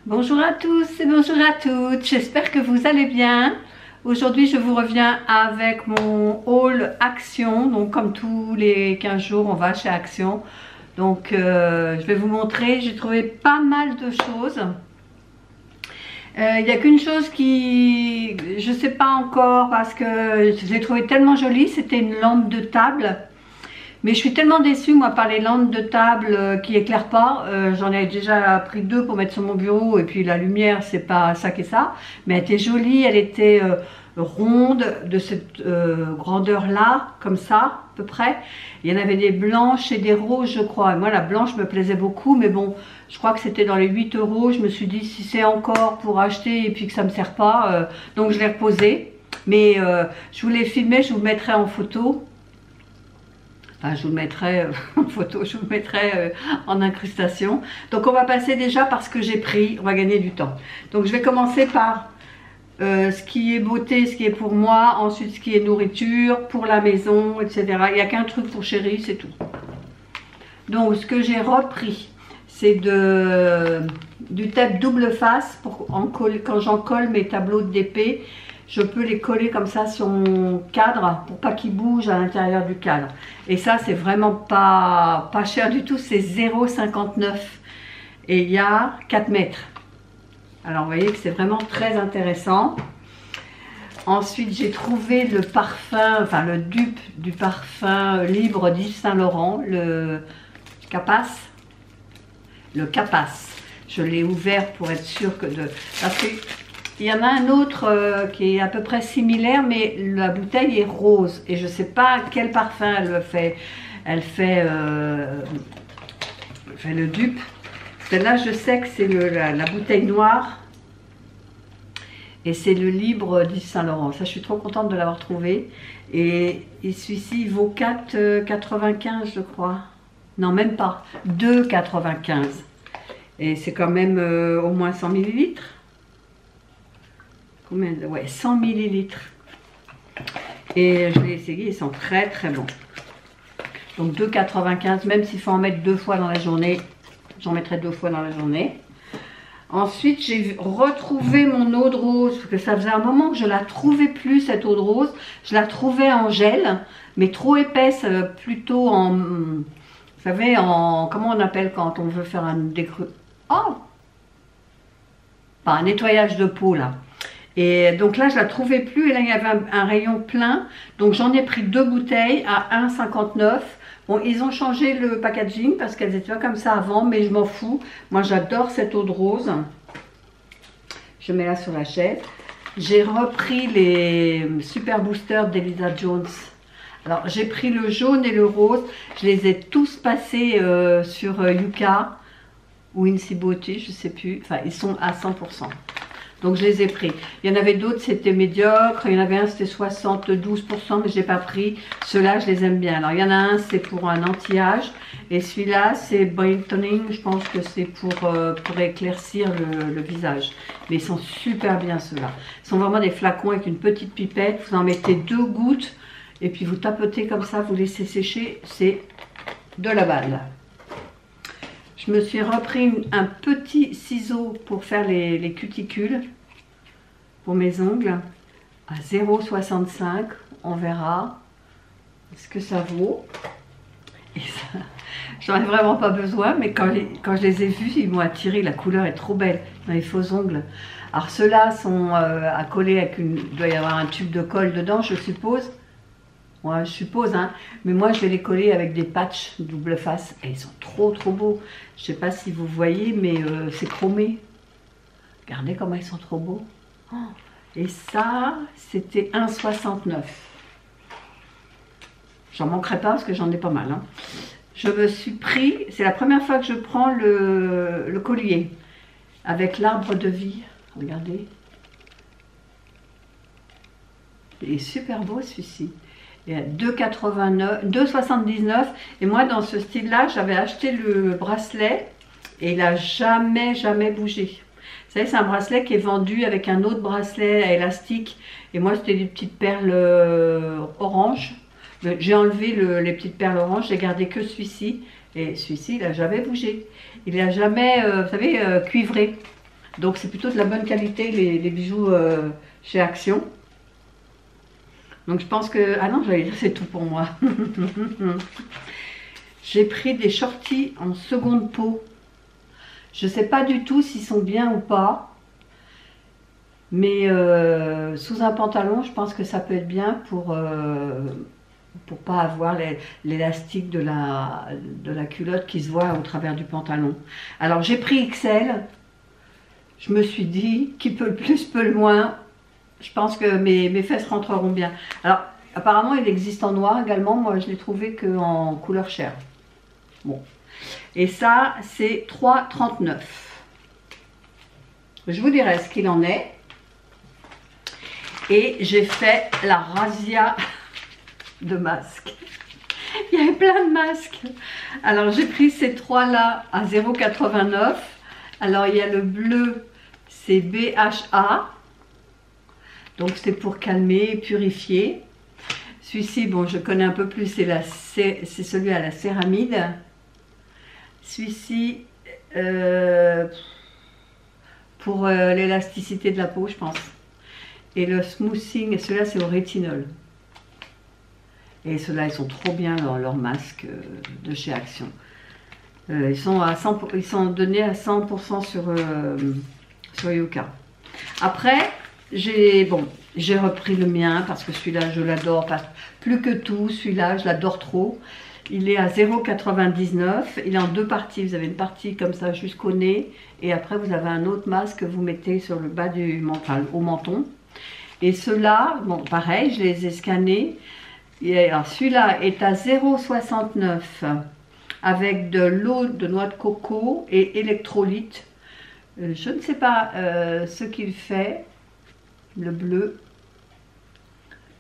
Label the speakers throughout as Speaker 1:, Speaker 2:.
Speaker 1: Bonjour à tous et bonjour à toutes, j'espère que vous allez bien. Aujourd'hui je vous reviens avec mon haul Action, donc comme tous les 15 jours on va chez Action. Donc je vais vous montrer, j'ai trouvé pas mal de choses. Il n'y a qu'une chose qui, je sais pas encore parce que je l'ai trouvé tellement jolie, c'était une lampe de table. Mais je suis tellement déçue moi par les lampes de table qui éclairent pas. J'en ai déjà pris deux pour mettre sur mon bureau et puis la lumière c'est pas ça qui est ça. Mais elle était jolie, elle était ronde de cette grandeur là, comme ça à peu près. Il y en avait des blanches et des roses je crois. Et moi la blanche me plaisait beaucoup mais bon je crois que c'était dans les 8 €. Je me suis dit si c'est encore pour acheter et puis que ça me sert pas, donc je l'ai reposé. Mais je vous l'ai filmé, je vous le mettrai en photo. Enfin, je vous le mettrai en photo, je vous le mettrai en incrustation. Donc on va passer déjà par ce que j'ai pris, on va gagner du temps. Donc je vais commencer par ce qui est beauté, ce qui est pour moi, ensuite ce qui est nourriture, pour la maison, etc. Il n'y a qu'un truc pour chérie, c'est tout. Donc ce que j'ai repris, c'est du tape double face, pour quand j'en colle mes tableaux d'épée. Je peux les coller comme ça sur mon cadre pour pas qu'ils bougent à l'intérieur du cadre. Et ça, c'est vraiment pas cher du tout. C'est 0,59 € et il y a 4 mètres. Alors, vous voyez que c'est vraiment très intéressant. Ensuite, j'ai trouvé le parfum, enfin le dupe du parfum libre d'Yves Saint Laurent, le Capace. Le Capace. Je l'ai ouvert pour être sûre que parce que il y en a un autre qui est à peu près similaire, mais la bouteille est rose. Et je ne sais pas quel parfum elle fait. Elle fait le dupe. Celle-là, je sais que c'est la bouteille noire. Et c'est le libre d'Yves Saint Laurent. Ça, je suis trop contente de l'avoir trouvé. Et celui-ci, il vaut 4,95 je crois. Non, même pas. 2,95. Et c'est quand même au moins 100 ml. Ouais, 100 ml. Et je l'ai essayé, ils sont très très bons. Donc 2,95 €, même s'il faut en mettre 2 fois dans la journée, j'en mettrai 2 fois dans la journée. Ensuite, j'ai retrouvé mon eau de rose, parce que ça faisait un moment que je la trouvais plus, cette eau de rose. Je la trouvais en gel, mais trop épaisse, plutôt en... Vous savez, en... Comment on appelle quand on veut faire un Oh, pas un nettoyage de peau, là. Et donc là, je la trouvais plus et là, il y avait un rayon plein. Donc j'en ai pris 2 bouteilles à 1,59 €. Bon, ils ont changé le packaging parce qu'elles étaient pas comme ça avant, mais je m'en fous. Moi, j'adore cette eau de rose. Je mets là sur la chaise. J'ai repris les Super Boosters d'Elisa Jones. Alors, j'ai pris le jaune et le rose. Je les ai tous passés sur Yuka ou Incy Beauty, je sais plus. Enfin, ils sont à 100%. Donc je les ai pris. Il y en avait d'autres, c'était médiocre. Il y en avait un, c'était 72%, mais je n'ai pas pris. Ceux-là, je les aime bien. Alors il y en a un, c'est pour un anti-âge. Et celui-là, c'est brightening. Je pense que c'est pour éclaircir le visage. Mais ils sont super bien ceux-là. Ils sont vraiment des flacons avec une petite pipette. Vous en mettez 2 gouttes. Et puis vous tapotez comme ça, vous laissez sécher. C'est de la balle. Je me suis repris un petit ciseau pour faire les cuticules pour mes ongles à 0,65 €. On verra ce que ça vaut. Et ça, j'en ai vraiment pas besoin, mais quand je les ai vus, ils m'ont attiré. La couleur est trop belle dans les faux ongles. Alors ceux-là sont à coller avec une... Il doit y avoir un tube de colle dedans, je suppose. Ouais, je suppose, hein. Mais moi je vais les coller avec des patchs double face et ils sont trop trop beaux. Je sais pas si vous voyez, mais c'est chromé. Regardez comment ils sont trop beaux. Oh. Et ça, c'était 1,69 €. J'en manquerai pas parce que j'en ai pas mal, hein. Je me suis pris, c'est la première fois que je prends le collier avec l'arbre de vie. Regardez. Il est super beau celui-ci. Il est à 2,79 €. Et moi, dans ce style-là, j'avais acheté le bracelet et il n'a jamais bougé. Vous savez, c'est un bracelet qui est vendu avec un autre bracelet à élastique. Et moi, c'était des petites perles orange. J'ai enlevé les petites perles orange, j'ai gardé que celui-ci. Et celui-ci, il n'a jamais bougé. Il n'a jamais, vous savez, cuivré. Donc c'est plutôt de la bonne qualité les bijoux chez Action. Donc je pense que... Ah non, j'allais dire c'est tout pour moi. J'ai pris des shorties en seconde peau. Je ne sais pas du tout s'ils sont bien ou pas. Mais sous un pantalon, je pense que ça peut être bien pour pas avoir l'élastique de la culotte qui se voit au travers du pantalon. Alors j'ai pris XL. Je me suis dit, qui peut le plus, peut le moins. Je pense que mes fesses rentreront bien. Alors, apparemment, il existe en noir également. Moi, je l'ai trouvé qu'en couleur chair. Bon. Et ça, c'est 3,39 €. Je vous dirai ce qu'il en est. Et j'ai fait la razzia de masques. Il y avait plein de masques. Alors, j'ai pris ces trois-là à 0,89 €. Alors, il y a le bleu, c'est BHA. Donc, c'est pour calmer, purifier. Celui-ci, bon, je connais un peu plus, c'est celui à la céramide. Celui-ci, pour l'élasticité de la peau, je pense. Et le smoothing, celui-là, c'est au rétinol. Et ceux-là, ils sont trop bien dans leur masque de chez Action. Ils sont donnés à 100% sur Yuka. Après, j'ai repris le mien parce que celui-là, je l'adore. Plus que tout, celui-là, je l'adore trop. Il est à 0,99 €. Il est en deux parties. Vous avez une partie comme ça jusqu'au nez. Et après, vous avez un autre masque que vous mettez sur le bas du menton, au menton. Et ceux-là, bon, pareil, je les ai scannés. Alors, celui-là est à 0,69 € avec de l'eau de noix de coco et électrolyte. Je ne sais pas ce qu'il fait. Le bleu,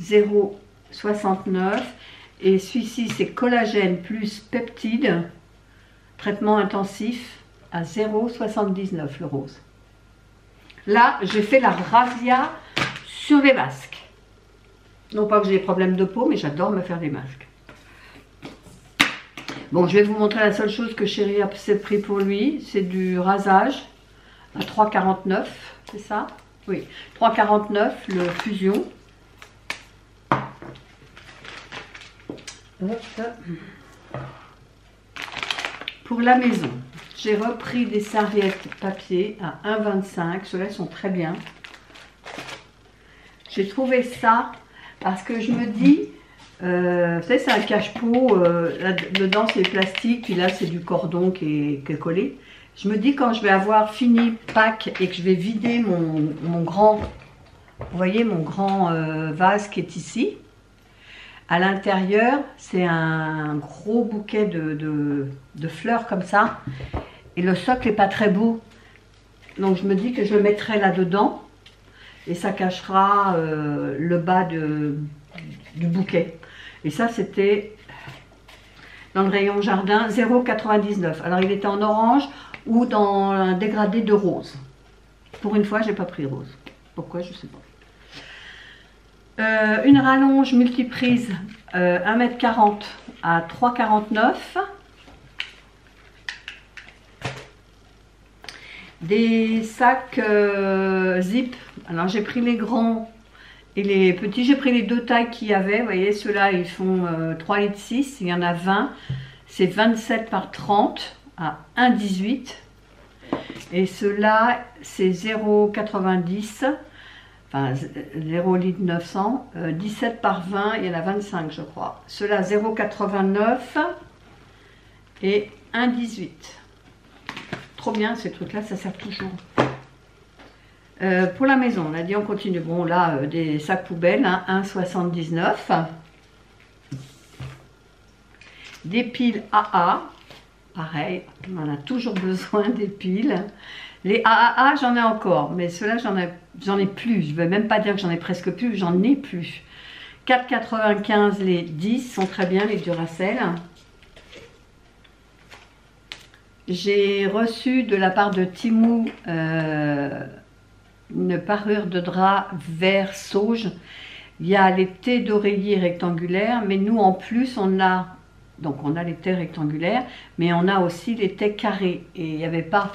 Speaker 1: 0,69 €. Et celui-ci, c'est collagène plus peptide, traitement intensif à 0,79 € le rose. Là, j'ai fait la razzia sur les masques. Non pas que j'ai des problèmes de peau, mais j'adore me faire des masques. Bon, je vais vous montrer la seule chose que Chéri a pris pour lui. C'est du rasage à 3,49 €, c'est ça? Oui, 3,49 € le Fusion. Hop. Pour la maison, j'ai repris des serviettes papier à 1,25 €. Ceux-là sont très bien. J'ai trouvé ça parce que je me dis, vous savez, c'est un cache-pot. Dedans, c'est plastique. Puis là, c'est du cordon qui est collé. Je me dis, quand je vais avoir fini Pâques et que je vais vider mon grand, vous voyez, mon grand vase qui est ici. À l'intérieur, c'est un gros bouquet de fleurs comme ça. Et le socle n'est pas très beau. Donc je me dis que je le mettrai là-dedans. Et ça cachera le bas du bouquet. Et ça, c'était dans le rayon jardin, 0,99 €. Alors il était en orange ou dans un dégradé de rose. Pour une fois, j'ai pas pris rose. Pourquoi, je sais pas. Une rallonge multiprise 1,40 m à 3,49 €. Des sacs zip. Alors j'ai pris les grands et les petits. J'ai pris les deux tailles qu'il y avait. Vous voyez, ceux-là, ils font 3,6 litres. Il y en a 20. C'est 27 par 30 à 1,18 €. Et ceux-là, c'est 0,90 €. Enfin, 0 litre 900, 17 par 20, il y en a 25 je crois. Ceux-là 0,89 et 1,18 €. Trop bien ces trucs-là, ça sert toujours. Pour la maison, on a dit on continue. Bon là, des sacs poubelles, hein, 1,79 €. Des piles AA, pareil, on en a toujours besoin des piles. Les AAA, j'en ai encore, mais ceux-là, j'en ai plus. Je ne veux même pas dire que j'en ai presque plus, j'en ai plus. 4,95 € les 10 sont très bien, les Duracell. J'ai reçu de la part de Temu une parure de drap vert sauge. Il y a les thés d'oreiller rectangulaires, mais nous en plus on a, donc on a les thés rectangulaires, mais on a aussi les thés carrés. Et il n'y avait pas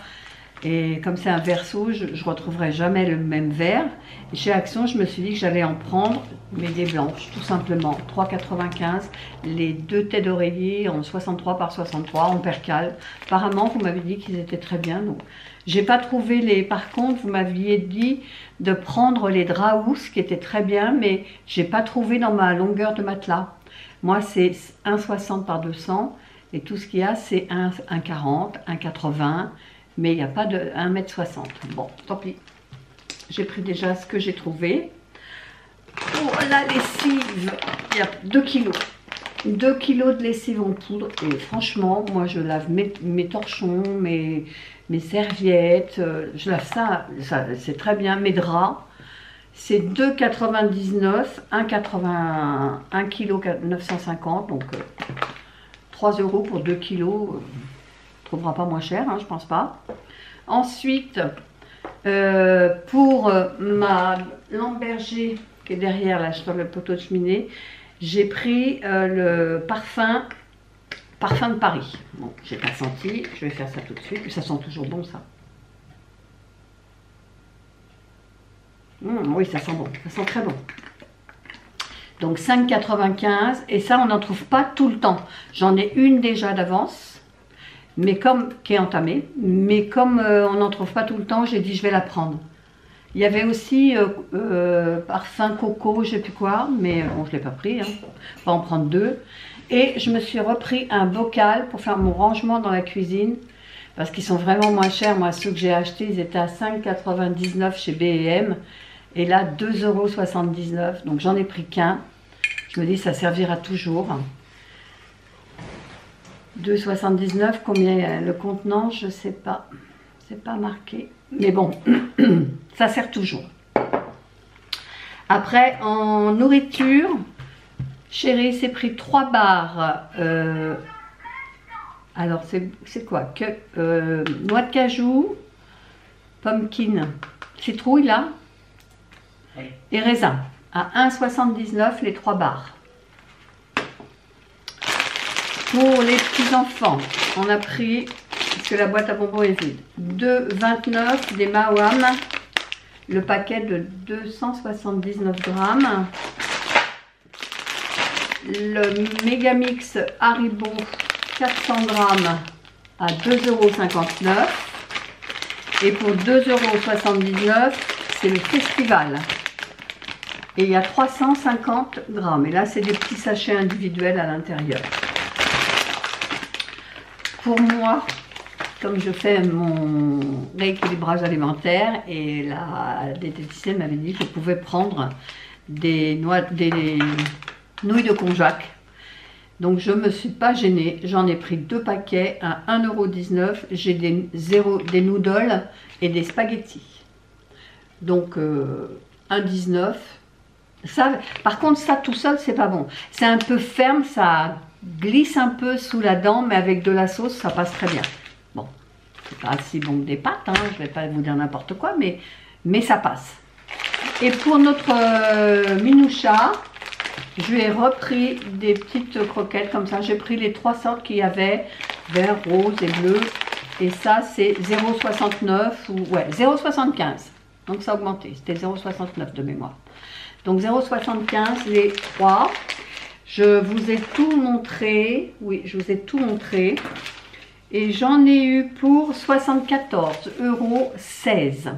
Speaker 1: Et comme c'est un verso, je ne retrouverai jamais le même vert. Et chez Action, je me suis dit que j'allais en prendre, mais des blanches, tout simplement. 3,95. Les deux têtes d'oreiller en 63 par 63, en percale. Apparemment, vous m'avez dit qu'ils étaient très bien. Donc, j'ai pas trouvé les... Par contre, vous m'aviez dit de prendre les draps housses, qui étaient très bien, mais j'ai pas trouvé dans ma longueur de matelas. Moi, c'est 1,60 par 200. Et tout ce qu'il y a, c'est 1,40, 1,80. Mais il n'y a pas de 1,60 m. Bon, tant pis. J'ai pris déjà ce que j'ai trouvé. Pour la lessive, il y a 2 kg. 2 kg de lessive en poudre. Et franchement, moi, je lave mes torchons, mes serviettes. Je lave ça c'est très bien. Mes draps, c'est 2,99, 1 kg 950. Donc, 3 € pour 2 kg. Trouvera pas moins cher, hein, je pense pas. Ensuite, pour ma lampe berger qui est derrière là sur le poteau de cheminée, j'ai pris le parfum de Paris. Bon, j'ai pas senti, je vais faire ça tout de suite. Ça sent toujours bon ça. Oui, ça sent bon, ça sent très bon. Donc 5,95 et ça on n'en trouve pas tout le temps. J'en ai une déjà d'avance. Mais comme qui est entamée, mais comme on n'en trouve pas tout le temps, j'ai dit je vais la prendre. Il y avait aussi parfum coco, je sais plus quoi, mais bon je l'ai pas pris, hein. On va en prendre 2. Et je me suis repris un bocal pour faire mon rangement dans la cuisine, parce qu'ils sont vraiment moins chers. Moi ceux que j'ai achetés, ils étaient à 5,99 chez B&M, et là 2,79 €. Donc j'en ai pris qu'un. Je me dis ça servira toujours. 2,79 €, combien le contenant, je sais pas, c'est pas marqué, mais bon, ça sert toujours. Après, en nourriture, chérie s'est pris 3 barres, alors c'est quoi, noix de cajou, pumpkin, citrouille là, et raisin, à 1,79 € les 3 barres. Pour les petits enfants, on a pris, parce que la boîte à bonbons est vide, 2,29 des Mawam, le paquet de 279 grammes. Le Megamix Haribo 400 grammes à 2,59 €. Et pour 2,79 €, c'est le Festival. Et il y a 350 grammes. Et là, c'est des petits sachets individuels à l'intérieur. Pour moi, comme je fais mon rééquilibrage alimentaire, et la diététicienne m'avait dit que je pouvais prendre des nouilles de konjac. Donc je ne me suis pas gênée, j'en ai pris 2 paquets à 1,19 €. J'ai des noodles et des spaghettis. Donc 1,19 €. Ça, par contre, ça tout seul, c'est pas bon. C'est un peu ferme, ça glisse un peu sous la dent, mais avec de la sauce, ça passe très bien. Bon, c'est pas si bon que des pâtes, hein, je vais pas vous dire n'importe quoi, mais ça passe. Et pour notre minoucha, je lui ai repris des petites croquettes comme ça. J'ai pris les 3 sortes qu'il y avait, vert, rose et bleu. Et ça, c'est 0,69 ou ouais, 0,75. Donc ça a augmenté, c'était 0,69 de mémoire. Donc 0,75 les 3. Je vous ai tout montré, oui, je vous ai tout montré. Et j'en ai eu pour 74,16 €.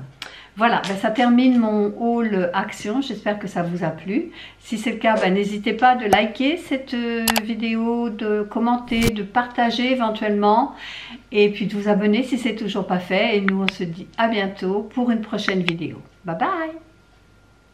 Speaker 1: Voilà, ben ça termine mon haul Action. J'espère que ça vous a plu. Si c'est le cas, ben n'hésitez pas de liker cette vidéo, de commenter, de partager éventuellement. Et puis de vous abonner si ce n'est toujours pas fait. Et nous, on se dit à bientôt pour une prochaine vidéo. Bye bye!